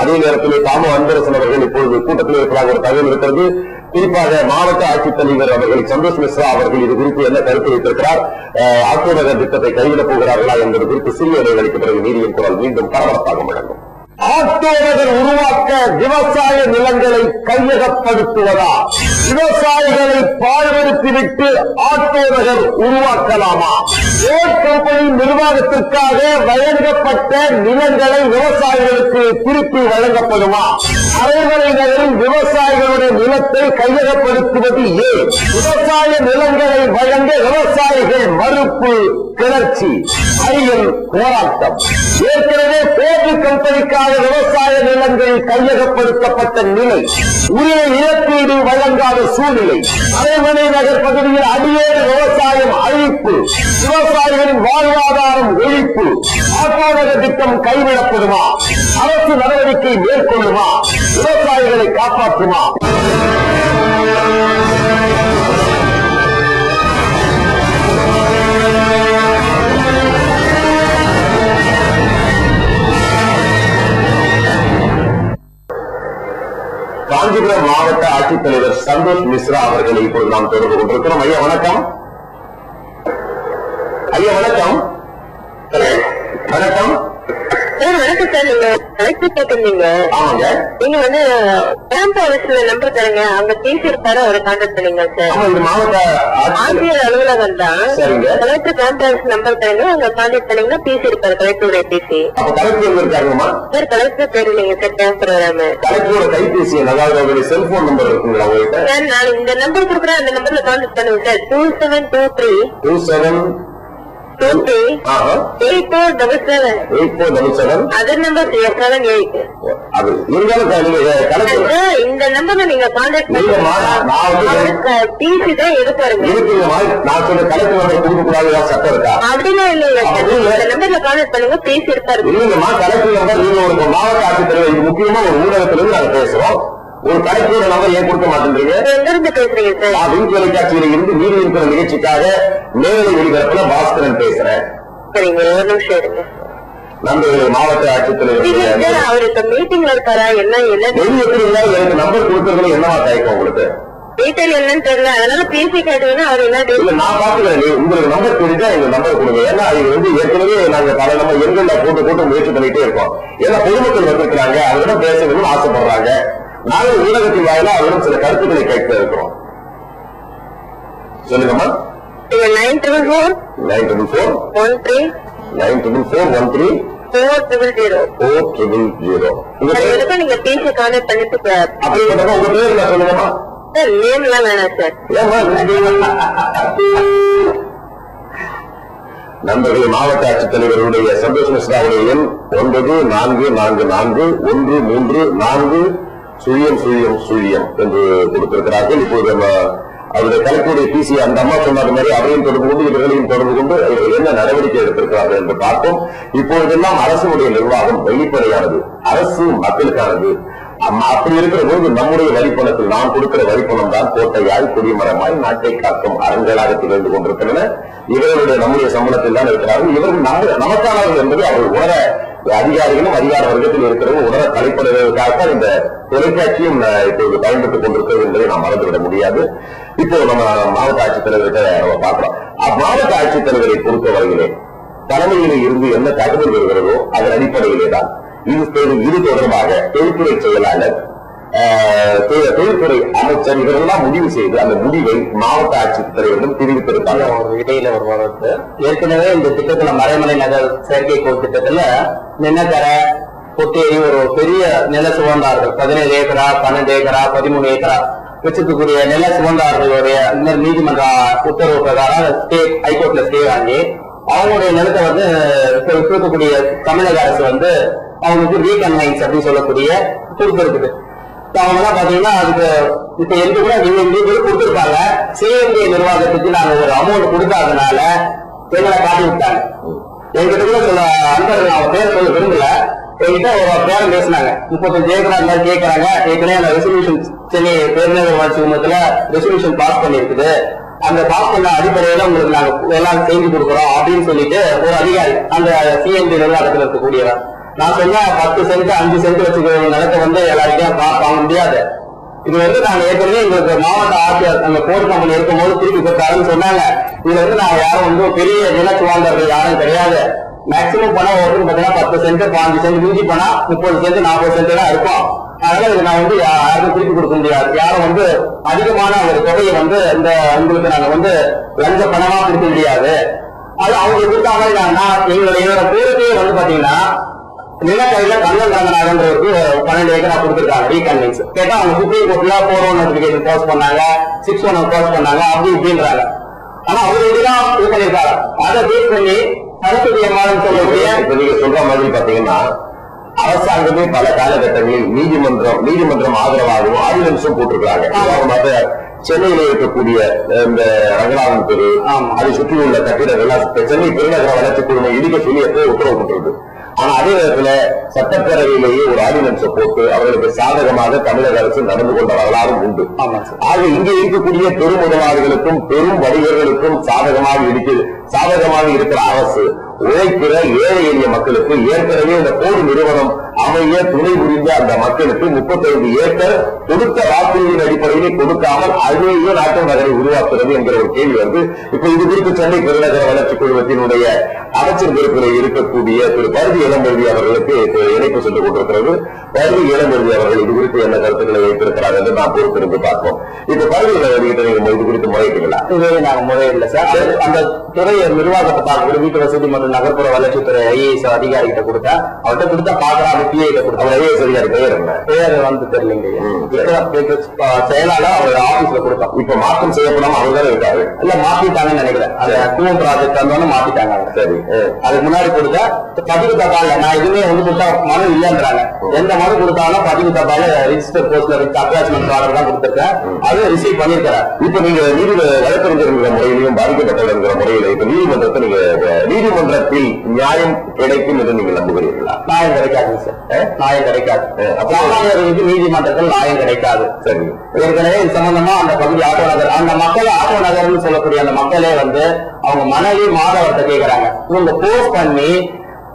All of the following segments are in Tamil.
அதே நேரத்தில் தாமோ அன்பரசன் அவர்கள் இப்பொழுது கூட்டத்தில் இருப்பதாக ஒரு தகவல் இருக்கிறது. குறிப்பாக மாவட்ட ஆட்சித்தலைவர் அவர்கள் சந்தோஷ் மிஸ்ரா அவர்கள் இது குறித்து என்ன கருத்து வைத்திருக்கிறார், ஆட்டோநகர் திட்டத்தை கைவிடப் போகிறார்களா என்பது குறித்து சிறிய இடைவெளிக்கு பிறகு நீதியின் குரல் மீண்டும் பரபரப்பாக முழங்கும். ஆட்டோநகர் உருவாக்க விவசாய நிலங்களை கையகப்படுத்துவதா, விவசாயிகளை பாழ்படுத்திவிட்டு ஆட்டோநகர் உருவாக்கலாமா? ஓட் கம்பெனி நிர்வாகத்திற்காக வழங்கப்பட்ட நிலங்களை விவசாயிகளுக்கு திருப்பி வழங்கப்படுமா? அரைமலை நகரில் விவசாயிகளுடைய நிலத்தை கையகப்படுத்துவது ஏன்? விவசாய நிலங்களை வழங்க விவசாயிகள் மறுப்பு கிளர்ச்சி, ஐயன் போராட்டம். ஏற்கனவே போர்டு கம்பெனிக்காக விவசாய நிலங்கள் கையகப்படுத்தப்பட்ட நிலை, உரிய இழப்பீடு வழங்காத சூழ்நிலை, அரைமலை நகர் பகுதியில் அடியேறு விவசாயம் அழிப்பு, விவசாயிகளின் வாழ்வாதாரம் ஒழிப்பு. ஆட்டோநகர் திட்டம் கைவிடப்படுமா? அரசு நடவடிக்கை மேற்கொள்ளுமா? விவசாயிகளை காப்பாற்றுமா? காஞ்சிபுரம் மாவட்ட ஆட்சித்தலைவர் சந்தோஷ் மிஸ்ரா அவர்களை இப்போது நாம் தொடர்பு கொண்டிருக்கிறோம். ஐயா வணக்கம். ஐயா வணக்கம். வணக்கம். வணக்கம் சார். நீங்க கலெக்டர் கேட்டிருந்தீங்க. ஆமாங்க. நீங்க வந்து கேம்ப் ஆபீஸ்ல நம்பர் தரீங்க, அங்க பேசியிருப்பாரு, அவரை கான்டாக்ட் பண்ணீங்க சார். இது மாவட்ட ஆட்சியர் அலுவலகம் தான். கலெக்டர் கேம்ப் ஆபீஸ் நம்பர் தரீங்க, அங்க கான்டாக்ட் பண்ணீங்கன்னா பேசியிருப்பாரு, கலெக்டருடைய பேசி. கலெக்டர் இருக்காங்கம்மா சார்? கலெக்டர் தெரியலீங்க சார். கேம்ப் வராம கலெக்டரோட கைபேசி அதாவது அவருடைய செல்போன் நம்பர் இருக்குங்களா உங்கள்கிட்ட? சார் நான் இந்த நம்பர் கொடுக்குறேன், அந்த நம்பர்ல கான்டாக்ட் பண்ணுங்க சார். 2723 8477 other number 78. அது இருந்தாலும் இந்த நம்பர்ல நீங்க கான்டாக்ட் பண்ணுங்க. டிசி தான் எடுப்பாருங்க. நான் சொல்ல கலெக்டர் நம்பர் கொடுக்கக்கூடாது சட்டம் இருக்கா? அப்படின்னா இல்லைங்க சார். இந்த நம்பர்ல கான்டாக்ட் பண்ணுங்க, பேசி இருப்பாரு. இல்லைங்கம்மா, கலெக்டர் நம்பர் நீங்க ஒரு மாவட்ட ஆட்சித்தலைவர், இது முக்கியமா ஒரு ஊடகத்திலிருந்து நாங்க பேசுறோம். ஒரு கலெக்டரோட நம்பர் ஏன் கொடுக்க மாட்டேன்றீங்க? எங்க இருந்து பேசுறீங்க சார்? நான் வின் தொலைக்காட்சியில இருந்து நீதி இருக்கிற நிகழ்ச்சிக்காக நேரடி ஒளிபரப்புல பாஸ்கரன் பேசுறேன். சரிங்க, ஒரு நிமிஷம் இருங்க. நம்ம மாவட்ட ஆட்சித்தலைவர் அவர் இப்ப மீட்டிங்ல இருக்காரா? என்ன எனக்கு நம்பர் கொடுக்கறதுல என்னவா தயக்கம் உங்களுக்கு? டீட்டெயில் என்னன்னு தெரியல, அதனால பேசி கேட்டீங்கன்னா அவர் என்ன நான் பாத்துக்கிறேன். உங்களுக்கு நம்பர் தெரிஞ்சா எங்க நம்பர் கொடுங்க. ஏன்னா இது வந்து ஏற்கனவே நாங்க பல நம்ம எண்கள்ல போட்டு முயற்சி பண்ணிட்டே இருக்கோம். ஏன்னா பொதுமக்கள் வந்திருக்கிறாங்க, அவரிடம் பேச வேணும்னு ஆசைப்படுறாங்க. நாங்கள் ஊடகத்தின் வாயிலா அவரிடம் சில கருத்துக்களை கேட்க இருக்கிறோம். சொல்லுங்கம்மா. 944 944 13 400. நீங்க பேசி கான்டாக்ட் பண்ணிட்டு அப்படிப்பட்ட உங்க பேர் நான் சொல்லுங்கம்மா. சார் நேம் எல்லாம் வேணாம் சார். நண்பர்கள், மாவட்ட ஆட்சித்தலைவருடைய சந்தோஷ் மிஸ்ராவுடைய எண் 944134 என்று கொடுத்திருக்கிறார்கள். இப்போது நம்ம அவருடைய கலெக்டருடைய பிசி அந்த அம்மா சொன்ன மாதிரி அவரையும் தொடர்பு கொண்டு இவர்களையும் தொடர்பு கொண்டு இவர்கள் என்ன நடவடிக்கை எடுத்திருக்கிறார்கள் என்று பார்ப்போம். இப்பொழுதெல்லாம் அரசுடைய நிர்வாகம் வெளிப்படையானது, அரசு மக்களுக்கானது. அப்படி இருக்கிற போது நம்முடைய வரிப்பணத்தில் நாம் கொடுக்கிற வரிப்பணம் தான் கோட்டையாய் குடிமரமாய் நாட்டை காக்கும் அரண்களாக திகழ்ந்து கொண்டிருக்கின்றன. இவர்களுடைய நம்முடைய சம்பளத்தில் தான் இருக்கிறார்கள். இவர்கள் நமக்கானவர்கள் என்பது அவர்கள் உணர, அதிகாரிகளும் அதிகார வர்க்கத்தில் இருக்கிறவங்க உணர தலைப்படுவதற்காக இந்த தொலைக்காட்சியும் இப்போது பயன்படுத்திக் கொண்டிருக்கிறது என்பதை நாம் மறந்துவிட முடியாது. இப்போ நம்ம மாவட்ட ஆட்சித்தலைவர்கிட்ட நம்ம பார்க்கலாம். மாவட்ட ஆட்சித்தலைவரை பொறுத்தவரையிலே தலைமையிலே இருந்து என்ன தகவல் வருகிறதோ அதன் அடிப்படையிலே தான் இது தொடர்பாக தொழில்துறை செயலாளர், தொழில்துறை அமைச்சர் இவரெல்லாம் முடிவு செய்து அந்த முடிவை மாவட்ட ஆட்சித்தலைவரிடம் தெரிவித்திருக்காங்க. இடையில ஒரு வாரத்து ஏற்கனவே இந்த திட்டத்துல மறைமலை நகர் செயற்கைக்கோள் திட்டத்துல நிலக்கரை பொட்டேரி ஒரு பெரிய நில சுகந்தார்கள் 17 ஏக்கரா 12 ஏக்கரா 13 ஏக்கரா வச்சிருக்கக்கூடிய நில சுகந்தார்களுடைய நீதிமன்ற உத்தரவு பிரகாரம் ஹைகோர்ட்ல ஸ்டே வாங்கி அவங்களுடைய நிலத்தை வந்து இருக்கக்கூடிய தமிழக அரசு வந்து அவங்களுக்கு ரீகன்வைன்ஸ் அப்படின்னு சொல்லக்கூடிய பொறுப்பு இருக்குது. அவங்க எல்லாம் பாத்தீங்கன்னா அதுக்கு இப்ப எந்த கூட நீங்க கொடுத்துருக்காங்க. சிஎம்டி நிர்வாகத்துக்கு நாங்க ஒரு அமௌண்ட் கொடுக்காதனால எங்களை காட்டி விட்டாங்க. எங்கிட்ட கூட சில அன்பர்கள் அவங்க பேர் சொல்ல விரும்பல, என்கிட்ட ஒரு பேரம் பேசினாங்க. 35 ஏக்கரா இருந்தாலும் கேட்கறாங்க. ஏற்கனவே அந்த ரெசல்யூஷன் சென்னை பேரிடர் வளர்ச்சி குழுமத்துல ரெசல்யூஷன் பாஸ் பண்ணிருக்குது. அந்த பாஸ் பண்ண அடிப்படையில உங்களுக்கு நாங்க எல்லாம் செஞ்சு கொடுக்குறோம் அப்படின்னு சொல்லிட்டு ஒரு அதிகாரி அந்த சிஎம்டி நிர்வாகத்தில் இருக்கக்கூடியவர் நான் சொன்ன 10 சென்ட் 5 சென்ட் வச்சுக்கிற நிலத்தை வந்து எல்லாருக்கையும் வாங்க முடியாது. இது வந்து நாங்க ஏற்கனவே எங்களுக்கு மாவட்ட ஆட்சியர் அந்த போர்ட் கம்பெனி இருக்கும் போது திருப்பி கொடுத்தாருன்னு சொன்னாங்க. இதுல வந்து நாங்க யாரும் வந்து பெரிய நிலச்சுவாண்டர்கள் யாரும் கிடையாது. மேக்சிமம் போனா ஒருத்தருக்கு பாத்தீங்கன்னா 10 சென்ட் 5 சென்ட் மிஞ்சி போனா 30 சென்ட் 40 சென்ட் தான் இருக்கும். அதனால இது நான் வந்து யாருக்கும் திருப்பி கொடுக்க முடியாது. யாரும் வந்து அதிகமான ஒரு தொகையை வந்து இந்த உங்களுக்கு நாங்க வந்து லஞ்ச பணமா கொடுக்க முடியாது. அது அவங்க கொடுத்தாங்க. எங்களோட பேருக்கே வந்து பாத்தீங்கன்னா நிலக்கரையில கண்ணன் ரங்கநாதன்றவருக்கு 12 ஏக்கரா கொடுத்துருக்காங்க ரீகன்வென்ஸ். கேட்டா அவங்க சுப்ரீம் கோர்ட்ல 4-1 நோட்டிபிகேஷன் பாஸ் பண்ணாங்க, 6-1 பாஸ் பண்ணாங்க, அப்படி இப்படின்றாங்க. ஆனா அவங்க இதுதான் இது பண்ணிருக்காங்க. அதை பேஸ் பண்ணி சரத்துரியமான சொல்லக்கூடிய இப்ப நீங்க சொல்ற மாதிரி பாத்தீங்கன்னா அரசாங்கமே பல காலகட்டங்களில் நீதிமன்றம் ஆதரவாகவும் ஆர்டினன்ஸும் போட்டிருக்காங்க. சென்னையில இருக்கக்கூடிய இந்த ரங்கநாதன் தெரு அதை சுற்றியுள்ள கட்டிடங்கள் சென்னை பெருநகர வளர்ச்சி குழுமை இடிக்க சொல்லி எப்போ உத்தரவு போட்டிருக்கு. ஆனா அதே நேரத்துல சட்டப்பேரவையிலேயே ஒரு ஆர்டினன்ஸை போட்டு அவர்களுக்கு சாதகமாக தமிழக அரசு நடந்து கொண்ட வரலாறும் உண்டு. ஆக இங்கே இருக்கக்கூடிய பெரும் முதலாளிகளுக்கும் பெரும் வணிகர்களுக்கும் சாதகமாக இருக்கிற அரசு உழைக்கிற ஏழை எளிய மக்களுக்கு ஏற்கனவே இந்த போர்டு நிறுவனம் அமைய துணை புரிந்த அந்த மக்களுக்கு 35 ஏக்கர் கொடுத்த வாக்குறுதியின் அடிப்படையில் கொடுக்காமல் அதையே நாட்டு நகரை உருவாக்குறது என்கிற ஒரு கேள்வி வந்து இப்ப இது குறித்து சென்னை பெருநகர வளர்ச்சி குழுமத்தினுடைய அமைச்சர் பொறுப்பில் இருக்கக்கூடிய திரு பருதி இளம்பெருதி அவர்களுக்கு இணைப்பு சென்று கொண்டிருக்கிறது. பருதி இளம்பெருதி அவர்கள் இது குறித்து என்ன கருத்துக்களை வைத்திருக்கிறார் என்று நாம் பொறுத்திருந்து பார்ப்போம். இப்ப பருதி இளம்பெருதிகிட்ட நீங்க இது குறித்து முறையிட்டீங்களா? நாங்க முறையில்லை சார். அந்த துறை நிர்வாகத்தை வீட்டு வசதி மற்றும் நகர்ப்புற வளர்ச்சித்துறை ஐஏஎஸ் அதிகாரிகிட்ட கொடுத்தா அவர்கிட்ட கொடுத்தா பாக்குறாங்க. பிஏ கொடுத்தா ஐஏஎஸ் அதிகாரி பேர் வந்து தெரியலங்க. செயலாளர் அவர் ஆபீஸ்ல கொடுத்தோம். இப்ப மாற்றம் செய்யப்படாம அவர் தான் இருக்காரு. இல்ல மாத்திட்டாங்கன்னு நினைக்கிறேன். அந்த டூம் ப்ராஜெக்ட் வந்தோன்னு மாத்திட்டாங்க. சரி, அதுக்கு முன்னாடி கொடுத்தா பதிவு தபால நான் எதுவுமே வந்து கொடுத்தா மனு இல்லைன்றாங்க. எந்த மனு கொடுத்தாலும் பதிவு தபால ரிஜிஸ்டர் போஸ்ட்ல அட்டாச்மெண்ட் ஆர்டர் தான் கொடுத்திருக்கேன். அது ரிசீவ் பண்ணிருக்கிறேன். இப்ப நீங்க வழக்கறிஞர் முறையிலையும் பாதிக்கப்பட்டவர்கள் முறையில இப்ப நீதிமன்றத்தை நீங்க நீதிமன்றத்தில் நியாயம் கிடைக்கும் என்று நீங்கள் நம்புகிறீர்களா? நியாயம் கிடைக்காது சார். நியாயம் கிடைக்காது. சாமானியர்களுக்கு நீதிமன்றத்தில் நியாயம் கிடைக்காது. சரி, ஏற்கனவே இது சம்பந்தமா அந்த பகுதி ஆட்டோ நகர் அந்த மக்கள் ஆட்டோ நகர்னு சொல்லக்கூடிய அந்த மக்களே வந்து அவங்க மனைவி மாதவத்தை கேட்கிறாங்க. இவங்க போஸ்ட் பண்ணி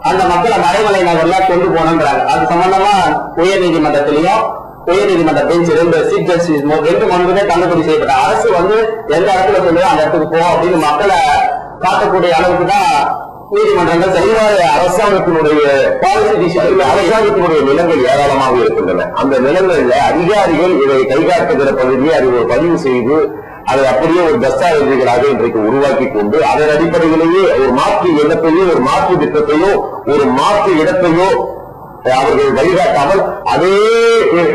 அந்த மக்களை மறைமலை நகர்ல கொண்டு போனோங்கிறாங்க. அது சம்பந்தமா உயர் நீதிமன்ற பெஞ்ச் 2 சீஃப் ஜஸ்டிஸ் 2 மனுவே தள்ளுபடி செய்யப்பட்ட அரசு வந்து எந்த இடத்துல சொல்லுவோ அந்த இடத்துக்கு போ அப்படின்னு மக்களை காட்டக்கூடிய அளவுக்கு தான் நீதிமன்றங்கள் தெளிவாக அரசாங்கத்தினுடைய நிலங்கள் ஏராளமாக இருக்கின்றன. அந்த நிலங்கள்ல அதிகாரிகள் இதை கைகாட்டுகிற பகுதியை அதை ஒரு பதிவு செய்து அதை அப்படியே ஒரு தஸ்தாவேஜுகளாக இன்றைக்கு உருவாக்கி கொண்டு அதன் அடிப்படையிலேயே ஒரு மாற்று எண்ணத்தையோ ஒரு மாற்று திட்டத்தையோ ஒரு மாற்று இடத்தையோ அவர்கள் வழிகாட்டாமல் அதே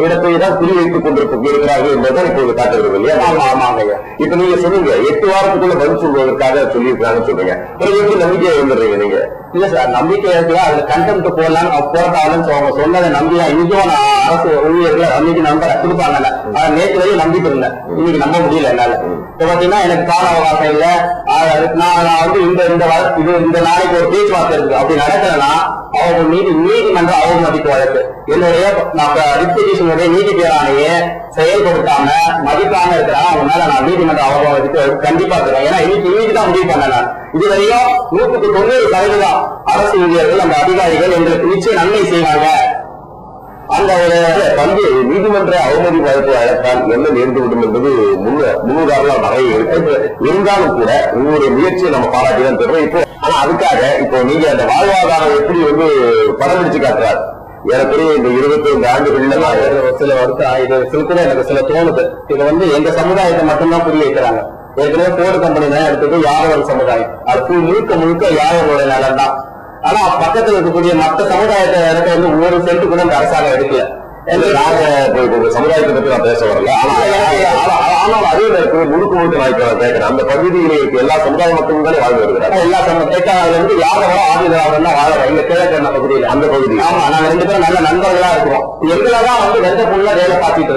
இடத்தை தான் குறிவைத்துக் கொண்டிருக்கிறார்கள் என்பதை இப்போது காட்டுகிறது இல்லையா? இப்ப நீங்க சொன்னீங்க 8 வாரத்துக்குள்ள பதில் சொல்வதற்காக சொல்லியிருக்காங்கன்னு சொல்றீங்க. எப்படி நம்பிக்கையை வந்துடுறீங்க நீங்க? இல்ல சார், நம்பிக்கை இருக்கு. அதுல கண்டெம்ட் போட்டாலும் அவங்க சொன்னதை நம்பியா இன்னைக்கும் நான் அரசு ஊழியர்கள் அன்னைக்கு நம்பர் கொடுப்பாங்கல்ல. ஆனா நேற்று வரையும் நம்பிக்கை இருந்தேன். இன்னைக்கு நம்ப முடியல என்னால. இப்ப பாத்தீங்கன்னா எனக்கு கால அவகாசம் இல்ல. நான் வந்து இந்த நாளைக்கு ஒரு பேச்சுவார்த்தை இருக்கு. அப்படி நடக்கிறேன்னா அவங்க நீதிமன்ற அவமதிப்பு வழக்கு என்னுடைய ரிப்ளிகேஷனுடைய நீதி பேராணையே செயல்படுத்தாம மதிக்காம இருக்கிறான். அவங்க மேல நான் நீதிமன்ற அவமதிப்பு கண்டிப்பா இருக்கிறேன். ஏன்னா இன்னைக்கு தான் முடிவு பண்ண நான் இதுவரையும் 190% அரசு ஊழியர்கள் அந்த அதிகாரிகள் எங்களுக்கு நிச்சயம் நன்மை செய்வாங்க. அந்த ஒரு பங்கு நீதிமன்ற அவமதி வழக்கு அழைத்தால் என்ன நேர்ந்துவிடும் என்பது முன்னுதாரண வகை இருந்தாலும் கூட உங்களுடைய முயற்சியை நம்ம பாராட்டிதான் தருவோம். இப்போ ஆனா அதுக்காக இப்போ நீங்க அந்த வாழ்வாதாரம் எப்படி வந்து படம் பிடிச்சு காட்டுறாரு. ஏறக்குறைய இந்த 25 ஆண்டுகள்ல சில வருஷம் இது சில எனக்கு சில தோணுது. இது வந்து எங்க சமுதாயத்தை மட்டும்தான் புரிய வைக்கிறாங்க. ஏற்கனவே போர்டு கம்பெனி தான் எடுத்தது யாதவர் சமுதாயம். அது முழுக்க யாதவருடைய நலன் தான். ஆனா பக்கத்துல இருக்கக்கூடிய மற்ற சமுதாயத்தை வந்து 1 சென்ட் கூட இந்த அரசாங்கம் எடுக்கல. சமுதாயத்தை பற்றி நான் பேச வரல. ஆனால் அதே நேரத்தில் முழுக்க நான் கேட்கிறேன். அந்த பகுதியிலே இருக்க எல்லா சமுதாய மக்களும் தானே வாழ்ந்து வருகிறாங்க. எல்லா கேட்டால் வந்து யாதவரோ ஆதிதராவரம் தான் வாழறோம். எங்க கிழக்கு பகுதியில் அந்த பகுதி. ஆமா, நாங்க 2 பேரும் நல்ல நண்பர்களா இருக்கிறோம். எங்களாதான் வந்து வெந்த புள்ள வேலை பார்த்துட்டு